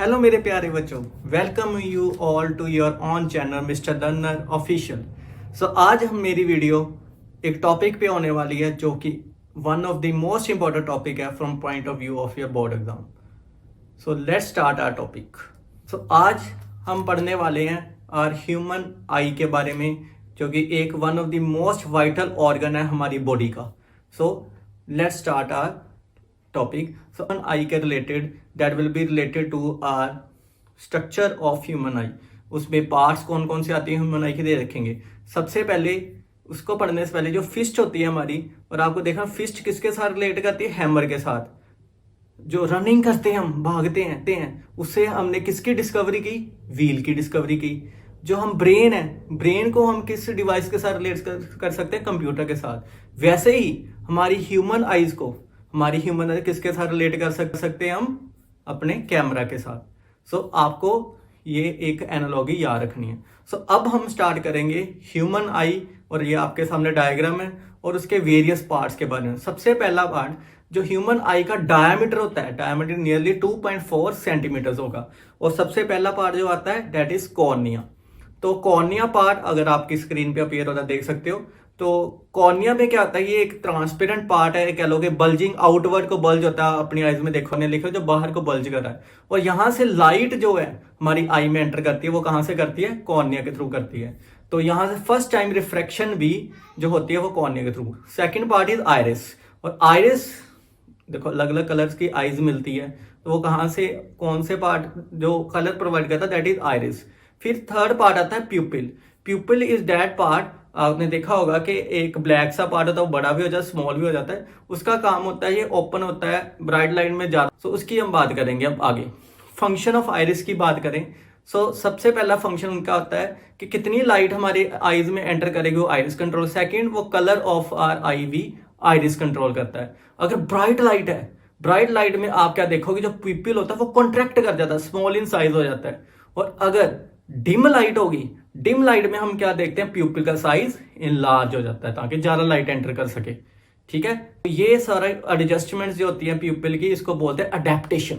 Hello मेरे प्यारे बच्चों, welcome you all to your own channel mister learner official. So आज हम मेरी वीडियो एक टॉपिक पे होने वाली है जो कि one of the most important topic है from point of view of your board exam. So let's start our topic. So आज हम पढ़ने वाले हैं आर ह्यूमन आई के बारे में, जो कि एक one of the most vital organ है हमारी बॉडी का। So let's start our topic. So an eye के related that will be related to our structure of human eye। उसमें पार्ट्स कौन कौन से आती हैं ह्यूमन आई के दे रखेंगे। सबसे पहले उसको पढ़ने से पहले जो फिस्ट होती है हमारी, और आपको देखना फिस्ट किसके साथ रिलेट करती है, हैमर के साथ। जो रनिंग करते हैं हम, भागते हैं, उससे हमने किसकी डिस्कवरी की, व्हील की डिस्कवरी की। जो हम ब्रेन है, ब्रेन को हम किस डिवाइस के साथ रिलेट कर सकते हैं, कंप्यूटर के साथ। वैसे ही हमारी ह्यूमन आईज को, हमारी ह्यूमन आई किसके साथ रिलेट कर सकते हैं हम, अपने कैमरा के साथ। सो आपको ये एक एनालॉजी याद रखनी है। सो अब हम स्टार्ट करेंगे ह्यूमन आई, और ये आपके सामने डायग्राम है और उसके वेरियस पार्ट्स के बारे में। सबसे पहला पार्ट, जो ह्यूमन आई का डायमीटर होता है, डायमीटर नियरली 2.4 सेंटीमीटर होगा। और सबसे पहला पार्ट जो आता है दैट इज कॉर्निया। तो कॉर्निया पार्ट अगर आपकी स्क्रीन पे अपीयर होता देख सकते हो। तो कॉर्निया में क्या होता है, ये एक ट्रांसपेरेंट पार्ट है, कह लोगे बल्जिंग आउटवर्ड को बल्ज होता है अपनी आईज में, देखो ने लिखो जो बाहर को बल्ज कर रहा है। और यहां से लाइट जो है हमारी आई में एंटर करती है, वो कहां से करती है, कॉर्निया के थ्रू करती है। तो यहां से फर्स्ट टाइम रिफ्रैक्शन भी जो होती है वो कॉर्निया के through. Second part is iris. और आइरिस देखो अलग अलग कलर्स की आईज मिलती है, तो वो कहां से, कौन से पार्ट जो कलर प्रोवाइड करता है, दैट इज आइरिस। फिर थर्ड पार्ट आता है प्यूपिल। प्यूपिल इज दैट पार्ट, आपने देखा होगा कि एक ब्लैक सा पार्ट होता है, वो बड़ा भी हो जाता है, स्मॉल भी हो जाता है। उसका काम होता है, ये ओपन होता है ब्राइट लाइट में ज्यादा। सो उसकी हम बात करेंगे अब आगे। फंक्शन ऑफ आइरिस की बात करें, सो सबसे पहला फंक्शन उनका होता है कि कितनी लाइट हमारे आईज में एंटर करेगी, वो आइरिस कंट्रोल। सेकेंड, वो कलर ऑफ आर आई भी आइरिस कंट्रोल करता है। अगर ब्राइट लाइट है, ब्राइट लाइट में आप क्या देखोगे, जो प्यूपिल होता है वो कॉन्ट्रैक्ट कर जाता है, स्मॉल इन साइज हो जाता है। और अगर डिम लाइट होगी, डिम लाइट में हम क्या देखते हैं, प्यूपिल का साइज इनलार्ज हो जाता है ताकि ज्यादा लाइट एंटर कर सके। ठीक है, तो ये सारा एडजस्टमेंट्स जो होती है प्यूपिल की, इसको बोलते हैं अडेप्टेशन।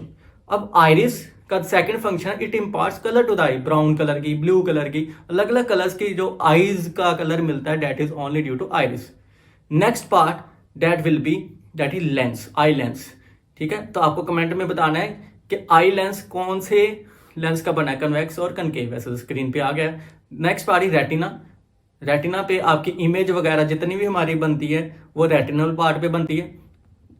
अब आइरिस का सेकंड फंक्शन है, it imparts colour to the eye. Brown colour की, ब्लू कलर की, अलग अलग कलर्स की जो आईज का कलर मिलता है, that is only due to iris. Next part that will be, that is lens, eye lens. ठीक है, तो आपको कमेंट में बताना है कि आई लेंस कौन से लेंस का बना है, कन्वेक्स और कनकेव। वैसे स्क्रीन पे आ गया। Next part is retina. Retina पे आपकी इमेज वगैरह जितनी भी हमारी बनती है वो रेटिनल पार्ट पे बनती है।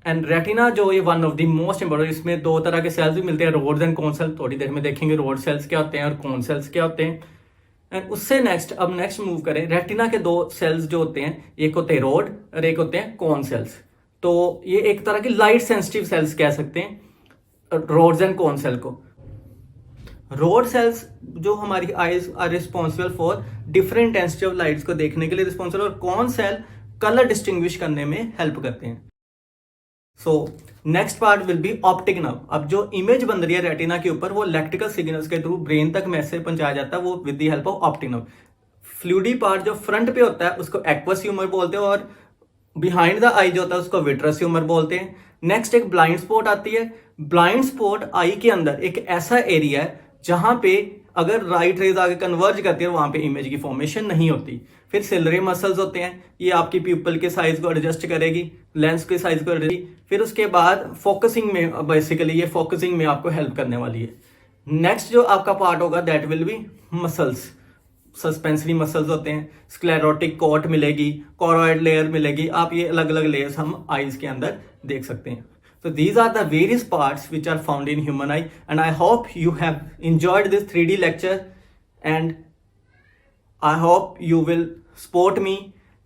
एंड रेटिना जो ये one of the most important, इसमें दो तरह के सेल्स भी मिलते हैं, रोड्स एंड कोन सेल्स। थोड़ी देर में देखेंगे रोड सेल्स क्या होते हैं और कोन सेल्स क्या होते हैं। एंड उससे नेक्स्ट, अब नेक्स्ट मूव करें, रेटिना के दो सेल्स जो होते हैं, एक होते हैं रोड और एक होते हैं कोन सेल्स। तो ये एक तरह की लाइट सेंसिटिव सेल्स कह सकते हैं रोड्स एंड कोन सेल को। रोड सेल्स जो हमारी eyes are responsible for different intensity of lights को देखने के लिए रिस्पॉन्सिबल, और कौन सेल कलर डिस्टिंग्विश करने में हेल्प करते हैं। So next part will be optic nerve. अब जो इमेज बन रही है रेटिना के ऊपर, वो इलेक्ट्रिकल सिग्नल्स के थ्रू ब्रेन तक मैसेज पहुंचाया जाता है, वो with the help of optic nerve. Fluidy part जो फ्रंट पे होता है उसको एक्वस ह्यूमर बोलते हैं, और बिहाइंड द आई जो होता है उसको विट्रस ह्यूमर बोलते हैं। नेक्स्ट एक ब्लाइंड स्पॉट आती है। ब्लाइंड स्पॉट आई के अंदर एक ऐसा एरिया है जहां पे अगर राइट रेज आगे कन्वर्ज करती है, वहां पे इमेज की फॉर्मेशन नहीं होती। फिर सिलरे मसल्स होते हैं, ये आपकी प्यूपल के साइज को एडजस्ट करेगी, लेंस के साइज को एडजस्ट। फिर उसके बाद फोकसिंग में, बेसिकली ये फोकसिंग में आपको हेल्प करने वाली है। नेक्स्ट जो आपका पार्ट होगा that will B muscles. Suspensory muscles होते हैं, स्क्लेरोटिक कॉट मिलेगी, कोरोइड लेयर मिलेगी। आप ये अलग अलग लेयर्स हम आईज के अंदर देख सकते हैं। So these are the various parts which are found in human eye, and I hope you have enjoyed this 3D lecture, and I hope you will support me,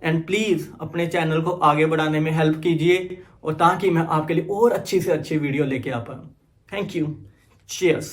and please अपने channel को आगे बढ़ाने में help कीजिए, और ताकि मैं आपके लिए और अच्छी से अच्छी वीडियो लेके आ पाऊँ। Thank you, cheers.